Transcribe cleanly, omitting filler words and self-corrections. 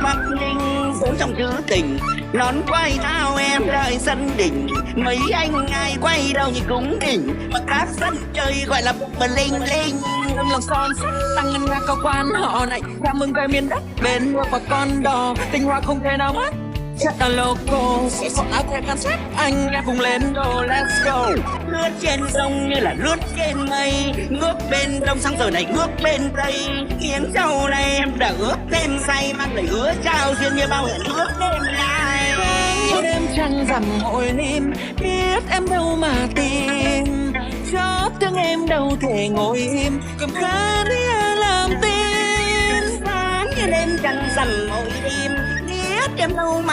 Bắc Ninh sống trong trữ tình, nón quay thao em rời sân đỉnh. Mấy anh ai quay đâu như cúng đỉnh, mà các sân chơi gọi là bling bling. Âm lòng son tăng ngân nga cao quan họ này, chào mừng về miền đất bên nước và con đò, tinh hoa không thể nào mất. Chất là loco, còn áo thẻ can xếp, anh em cùng lên đồ, let's go. Lướt trên sông như là lướt trên mây, ngước bên đông sang giờ này ngước bên tây. Khiến sau này em đã ước thêm say, mang lời hứa trao duyên như bao hẹn ước đêm nay. Cho đêm trăng rằm hội lim, biết em đâu mà tìm, cho tiếng em đâu thể ngồi im, cầm khăn làm tin. Sáng như đêm trăng rằm hội đêm, biết em đâu mà